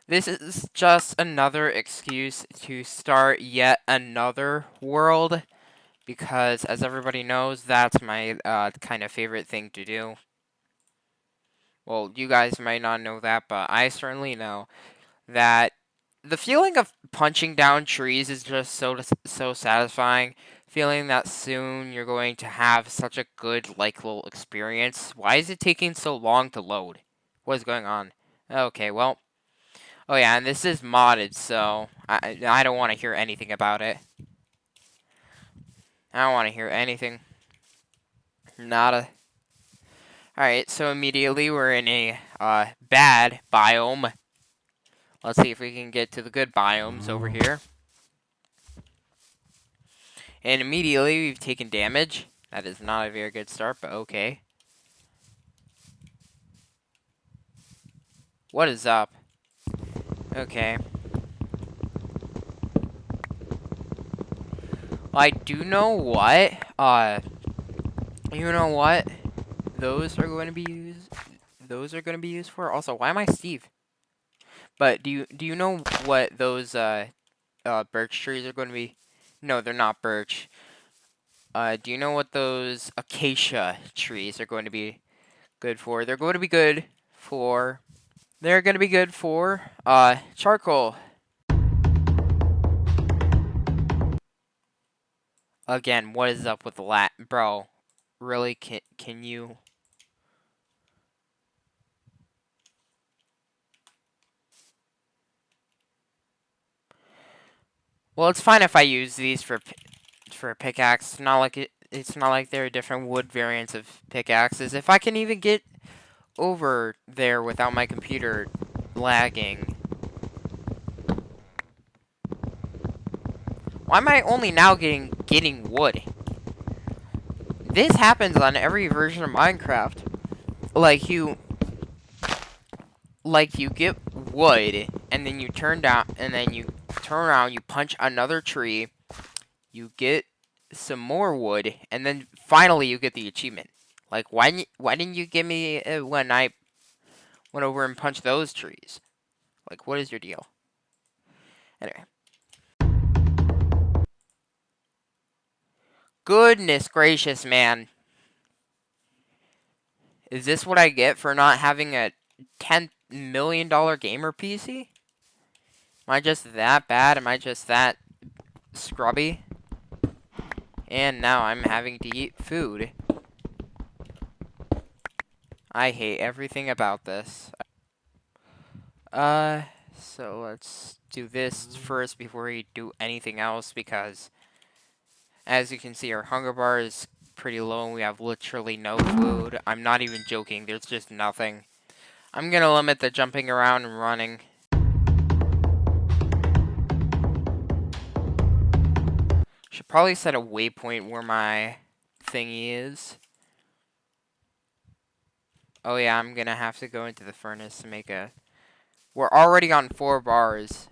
This is just another excuse to start yet another world, because as everybody knows, that's my kind of favorite thing to do. Well, you guys might not know that, but I certainly know that the feeling of punching down trees is just so satisfying. Feeling that soon you're going to have such a good little experience. Why is it taking so long to load? What is going on? Okay, well, oh yeah, and this is modded, so I don't want to hear anything about it. I don't want to hear anything. Nada. Alright, so immediately we're in a bad biome. Let's see if we can get to the good biomes over here. And immediately we've taken damage. That is not a very good start, but okay. What is up? Okay. Well, I do know what. You know what? Those are going to be used. Those are going to be used for. Also, why am I Steve? But do you know what those birch trees are going to be? No, they're not birch. Do you know what those acacia trees are going to be good for? They're going to be good for. They're going to be good for charcoal. Again, what is up with the bro? Really, can you? Well, it's fine if I use these for a pickaxe. It's not like it's not like there are different wood variants of pickaxes. If I can even get over there without my computer lagging. Why am I only now getting wood? This happens on every version of Minecraft. Like you get wood, and then you turn around, you punch another tree, you get some more wood, and then finally you get the achievement. Like, why didn't you give me when I went over and punched those trees? Like, what is your deal? Anyway. Goodness gracious, man. Is this what I get for not having a $10 million gamer PC? Am I just that bad? Am I just that scrubby? And now I'm having to eat food. I hate everything about this. So let's do this first before we do anything else, because as you can see, our hunger bar is pretty low and we have literally no food. I'm not even joking, there's just nothing. I'm gonna limit the jumping around and running. Should probably set a waypoint where my thingy is. Oh yeah, I'm gonna have to go into the furnace to make a... We're already on 4 bars.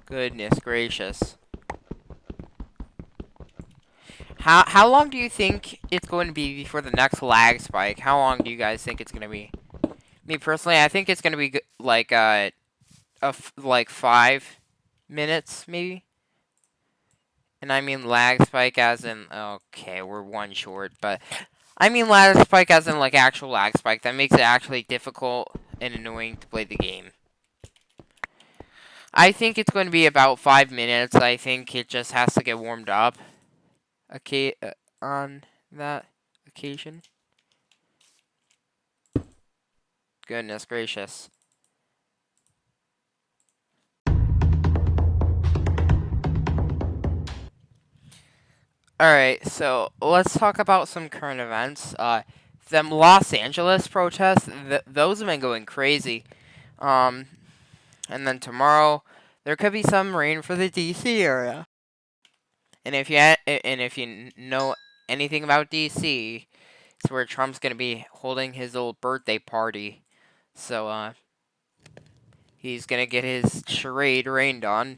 Goodness gracious. How long do you think it's going to be before the next lag spike? How long do you guys think it's gonna be? Me personally, I think it's gonna be like like 5 minutes maybe. And I mean lag spike as in, okay, we're 1 short, but I mean lag spike as in like actual lag spike. That makes it actually difficult and annoying to play the game. I think it's going to be about 5 minutes. I think it just has to get warmed up. Okay, on that occasion. Goodness gracious. Alright, so let's talk about some current events. Them Los Angeles protests, those have been going crazy. And then tomorrow, there could be some rain for the DC area. And if you know anything about DC, it's where Trump's gonna be holding his little birthday party. So he's gonna get his charade rained on,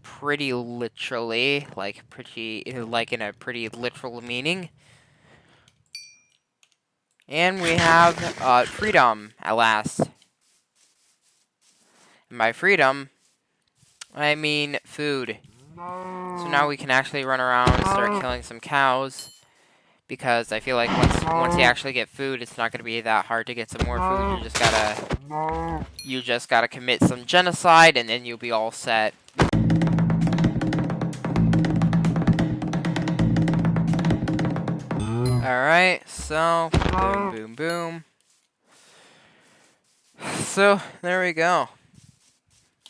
pretty literally, like in a pretty literal meaning. And we have freedom at last. by freedom, I mean food. So now we can actually run around and start killing some cows. Because I feel like once you actually get food, it's not going to be that hard to get some more food. You just gotta commit some genocide, and then you'll be all set. Alright, so boom, boom, boom. So there we go.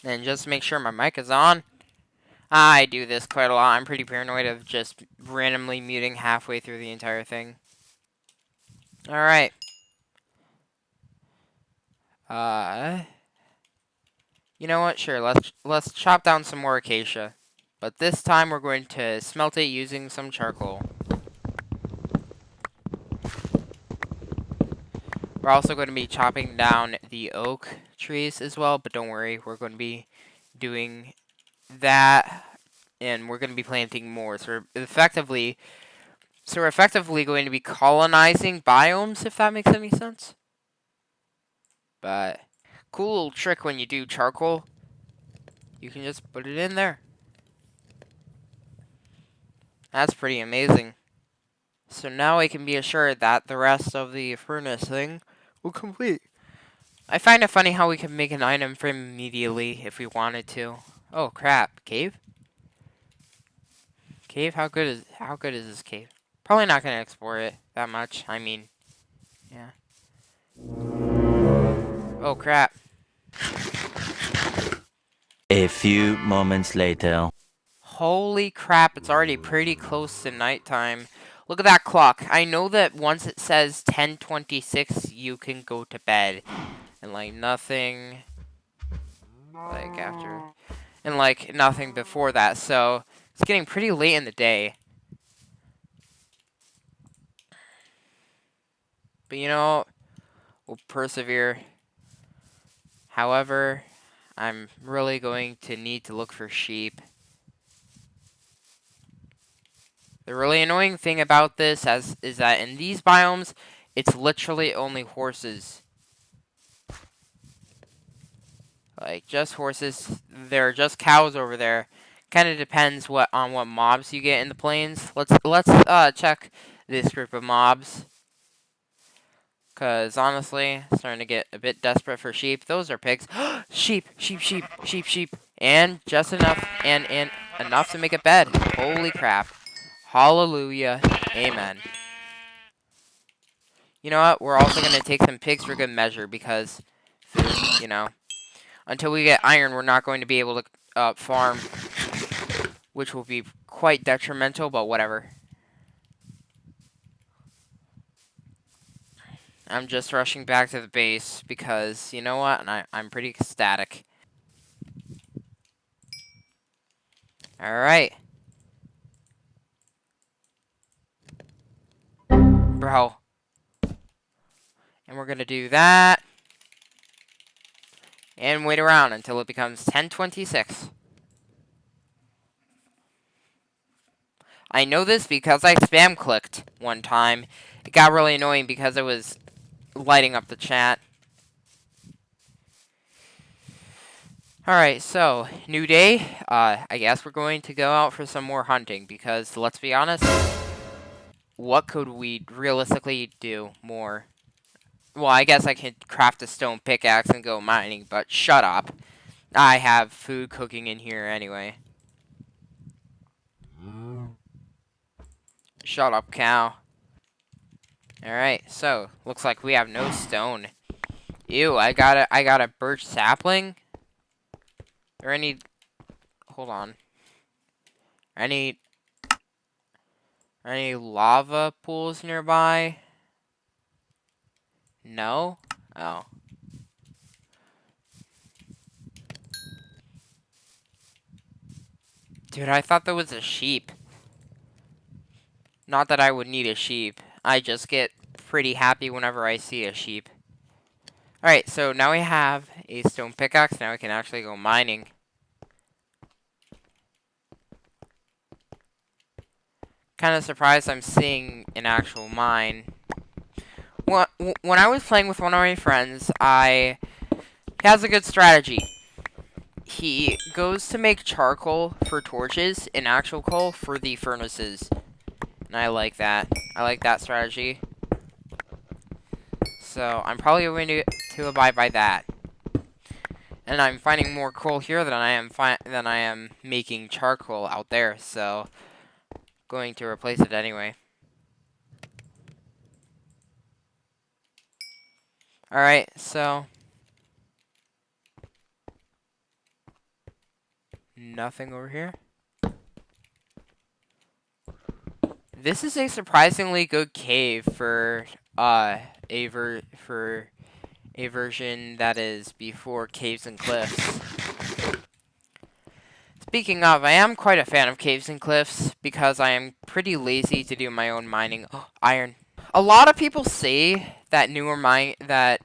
And just make sure my mic is on. I do this quite a lot. I'm pretty paranoid of just randomly muting halfway through the entire thing. Alright. You know what? Sure, let's chop down some more acacia. But this time we're going to smelt it using some charcoal. We're also going to be chopping down the oak trees as well, but don't worry, we're going to be doing that, and we're going to be planting more. So we're effectively going to be colonizing biomes, if that makes any sense. But cool little trick when you do charcoal, you can just put it in there. That's pretty amazing. So now I can be assured that the rest of the furnace thing will complete. I find it funny how we can make an item frame immediately if we wanted to. Oh crap, cave? Cave? How good is this cave? Probably not gonna explore it that much. I mean, yeah. Oh crap. A few moments later. Holy crap, it's already pretty close to nighttime. Look at that clock. I know that once it says 10:26, you can go to bed. And like nothing like after. And like nothing before that. So it's getting pretty late in the day. But you know, we'll persevere. However, I'm really going to need to look for sheep. The really annoying thing about this is that in these biomes, it's literally only horses. Like, just horses. There are just cows over there. Kind of depends on what mobs you get in the plains. Let's check this group of mobs. Because, honestly, starting to get a bit desperate for sheep. Those are pigs. Sheep, sheep, sheep, sheep, sheep. And just enough, and enough to make a bed. Holy crap. Hallelujah. Amen. You know what? We're also going to take some pigs for good measure because food, you know. Until we get iron, we're not going to be able to farm, which will be quite detrimental, but whatever. I'm just rushing back to the base because, you know what? I'm pretty ecstatic. Alright. Bro. And we're going to do that. And wait around until it becomes 10:26. I know this because I spam clicked one time. It got really annoying because it was lighting up the chat. Alright, so, new day. I guess we're going to go out for some more hunting because, let's be honest, what could we realistically do more? Well, I guess I could craft a stone pickaxe and go mining, but shut up. I have food cooking in here anyway. Shut up, cow. Alright, so, looks like we have no stone. Ew, I got a birch sapling? Or any... Hold on. Any lava pools nearby? No? Oh. Dude, I thought there was a sheep. Not that I would need a sheep. I just get pretty happy whenever I see a sheep. Alright, so now we have a stone pickaxe. Now we can actually go mining. Kind of surprised I'm seeing an actual mine. When I was playing with one of my friends, he has a good strategy. he goes to make charcoal for torches and actual coal for the furnaces. And I like that. I like that strategy. So I'm probably going to abide by that. And I'm finding more coal here than I am making charcoal out there. So going to replace it anyway. All right. So nothing over here. This is a surprisingly good cave for for a version that is before caves and cliffs. Speaking of, I am quite a fan of caves and cliffs because I am pretty lazy to do my own mining. Oh, iron. A lot of people say that newer Minecraft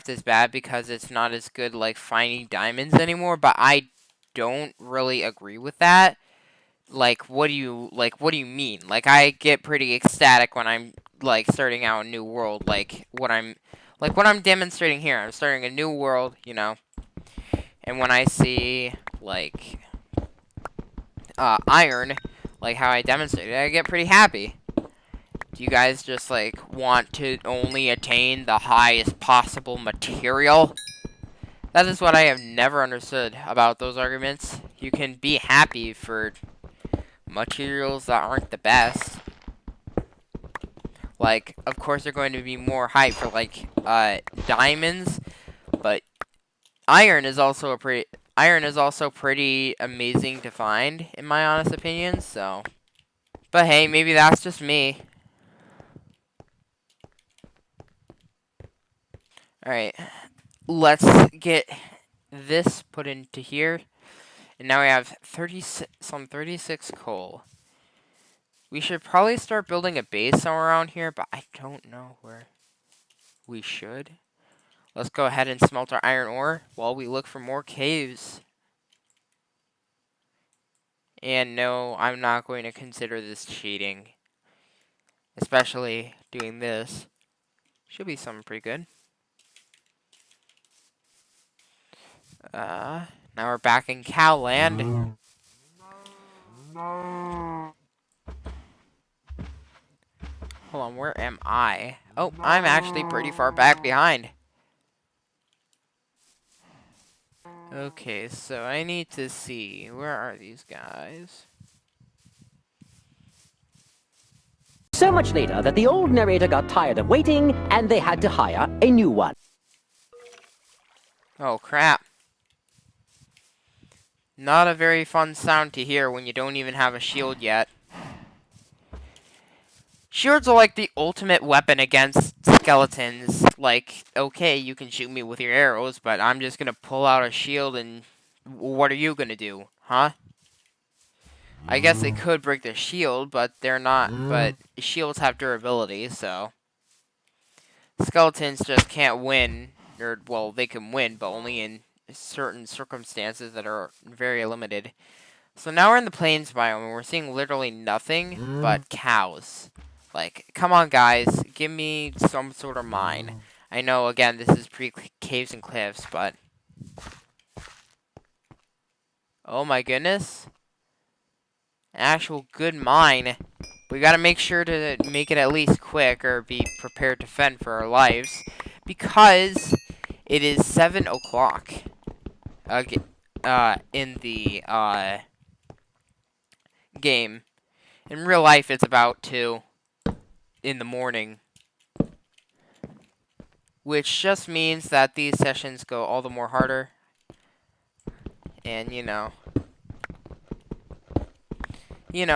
is bad because it's not as good like finding diamonds anymore, but I don't really agree with that. What do you mean? Like, I get pretty ecstatic when I'm like starting out a new world, what I'm demonstrating here. I'm starting a new world, you know. And when I see like iron, like how I demonstrated, I get pretty happy. Do you guys just like want to only attain the highest possible material? That is what I have never understood about those arguments. You can be happy for materials that aren't the best. Like, of course, they're going to be more hype for like diamonds, but iron is also pretty amazing to find, in my honest opinion. So, but hey, maybe that's just me. All right, let's get this put into here, and now we have 36 coal. We should probably start building a base somewhere around here, but I don't know where we should. Let's go ahead and smelt our iron ore while we look for more caves. And no, I'm not going to consider this cheating. Especially doing this. Should be something pretty good. Now we're back in cow land. Hold on, where am I? Oh, I'm actually pretty far back behind. Okay, so I need to see. Where are these guys? So much later that the old narrator got tired of waiting and they had to hire a new one. Oh, crap. Not a very fun sound to hear when you don't even have a shield yet. Shields are like the ultimate weapon against skeletons. Like, okay, you can shoot me with your arrows, but I'm just gonna pull out a shield and what are you gonna do, huh? I guess they could break the shield, but they're not. But shields have durability, so skeletons just can't win. Or, well, they can win, but only in certain circumstances that are very limited. So now we're in the plains biome, and we're seeing literally nothing but cows. Like, come on, guys, give me some sort of mine. I know, again, this is pre-caves and cliffs, but... Oh my goodness. An actual good mine. We gotta make sure to make it at least quick, or be prepared to fend for our lives. Because it is 7 o'clock. In the, game. In real life, it's about 2 in the morning. Which just means that these sessions go all the more harder. And, you know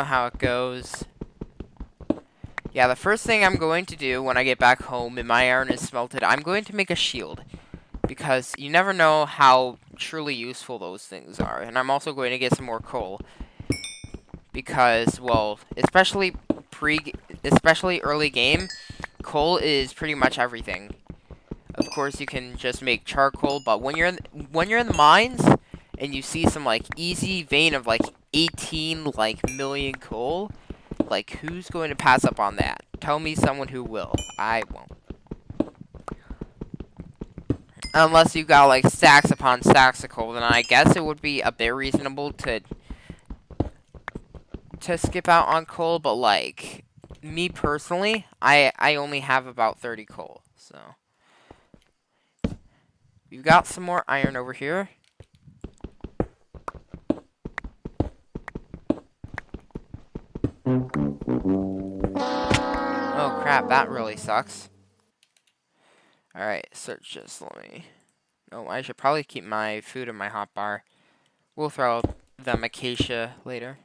how it goes. Yeah, the first thing I'm going to do when I get back home and my iron is smelted, I'm going to make a shield. Because you never know how truly useful those things are. And I'm also going to get some more coal. Because, well, especially early game, coal is pretty much everything. Of course, you can just make charcoal, but when you're in the mines and you see some like easy vein of like 18 million coal, like who's going to pass up on that? Tell me someone who will. I won't. Unless you got like stacks upon stacks of coal, then I guess it would be a bit reasonable to skip out on coal. But like me personally, I only have about 30 coal, so we've got some more iron over here. Oh crap, that really sucks. Alright, so just let me... Oh, I should probably keep my food in my hotbar. We'll throw them acacia later.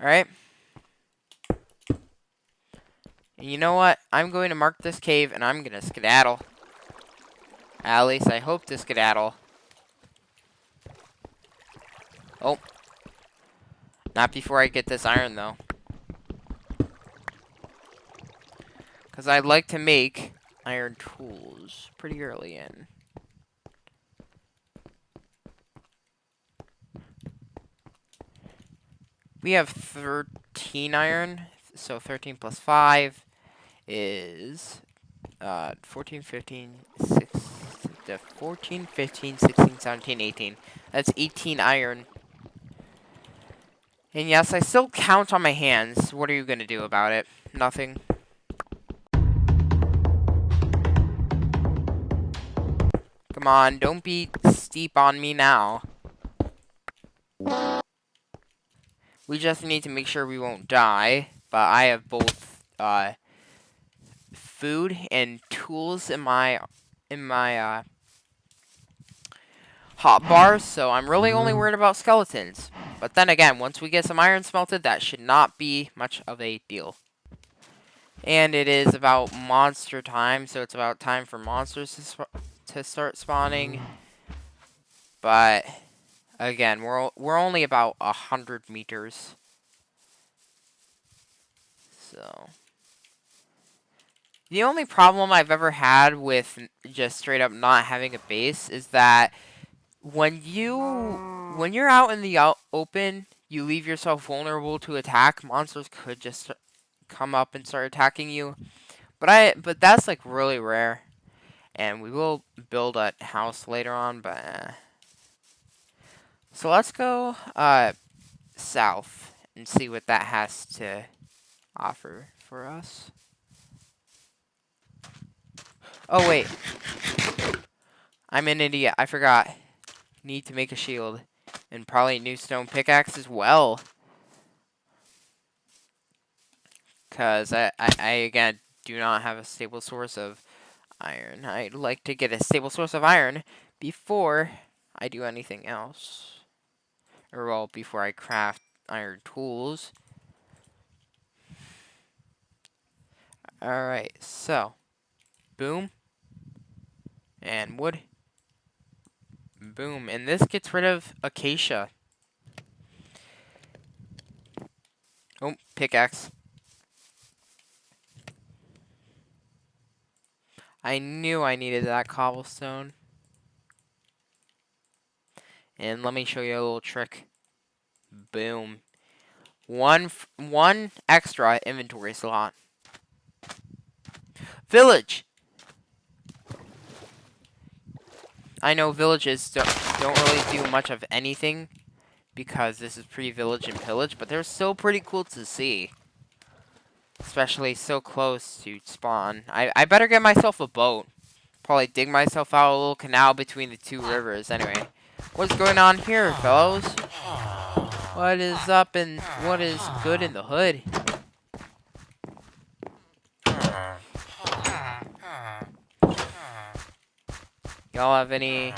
Alright. And you know what? I'm going to mark this cave and I'm going to skedaddle. At least I hope to skedaddle. Oh. Not before I get this iron, though. Because I'd like to make iron tools pretty early in. We have 13 iron. So 13 plus 5 is 14, 15, 14, 15, 16, 17, 18. That's 18 iron. And yes, I still count on my hands. What are you going to do about it? Nothing. Come on, don't be steep on me now. We just need to make sure we won't die. But I have both food and tools in my hotbar, so I'm really only worried about skeletons. But then again, once we get some iron smelted, that should not be much of a deal. And it is about monster time, so it's about time for monsters to start spawning. But again, we're only about 100 meters. So the only problem I've ever had with just straight up not having a base is that when you're out in the open, you leave yourself vulnerable to attack. Monsters could just come up and start attacking you. But that's like really rare. And we will build a house later on, but so let's go south and see what that has to offer for us. Oh wait. I'm an idiot. I forgot. Need to make a shield. And probably a new stone pickaxe as well. Because I again, do not have a stable source of iron. I'd like to get a stable source of iron before I do anything else. Or, well, before I craft iron tools. Alright, so. Boom. And wood. Boom. And this gets rid of acacia. Oh, pickaxe. I knew I needed that cobblestone. And let me show you a little trick. Boom. One extra inventory slot. Village! I know villages don't really do much of anything because this is pre-village and pillage, but they're still pretty cool to see. Especially so close to spawn. I better get myself a boat. Probably dig myself out a little canal between the two rivers. Anyway, what's going on here, fellows? What is up and what is good in the hood? Y'all have any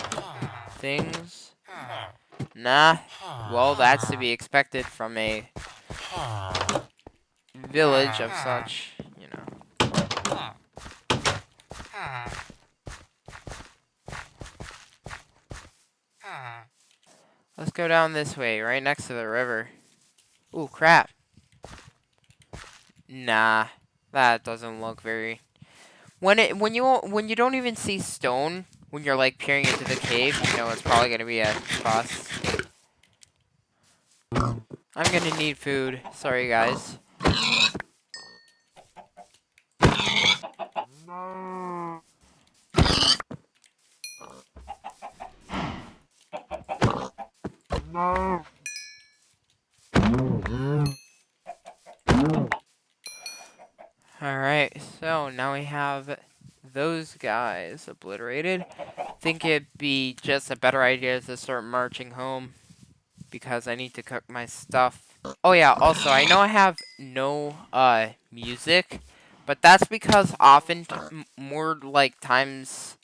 things? Nah. Well, that's to be expected from a village of such, you know. Let's go down this way, right next to the river. Ooh, crap. Nah, that doesn't look very. When you don't even see stone when you're like peering into the cave, you know it's probably gonna be a bust. I'm gonna need food. Sorry, guys. Alright, so now we have those guys obliterated. Think it'd be just a better idea to start marching home because I need to cook my stuff. Oh yeah, also I know I have no music, but that's because often more like times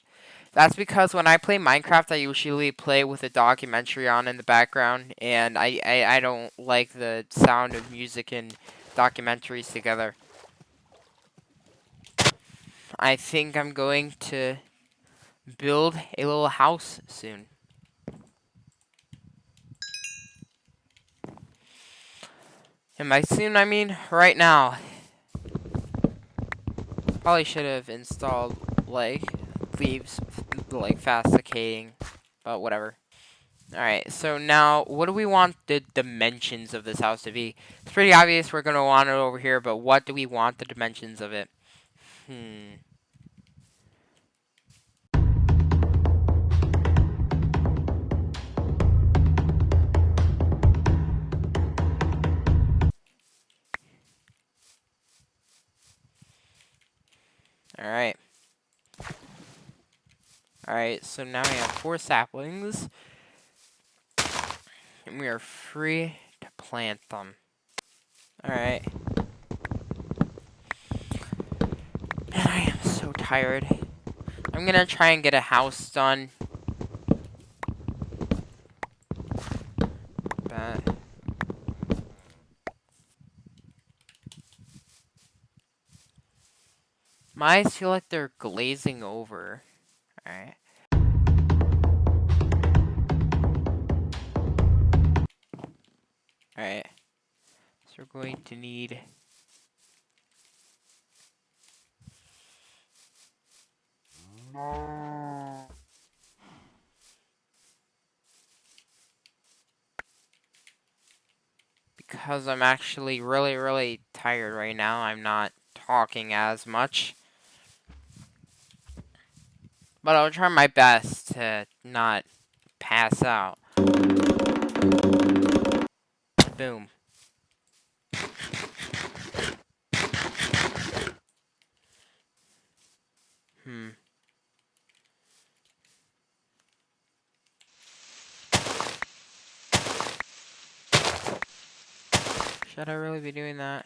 that's because when I play Minecraft I usually play with a documentary on in the background, and I don't like the sound of music and documentaries together. I think I'm going to build a little house soon. And by soon, I mean right now. Probably should have installed, like, leaves, like, fast decaying, but whatever. Alright, so now, what do we want the dimensions of this house to be? It's pretty obvious we're going to want it over here, but what do we want the dimensions of it? Alright. Alright, so now we have 4 saplings. And we are free to plant them. Alright. Man, I am so tired. I'm gonna try and get a house done. But my eyes feel like they're glazing over. Alright. Alright. So we're going to need because I'm actually really tired right now, I'm not talking as much. But I'll try my best to not pass out. Boom. Should I really be doing that?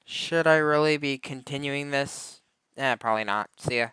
Should I really be continuing this? Probably not. See ya.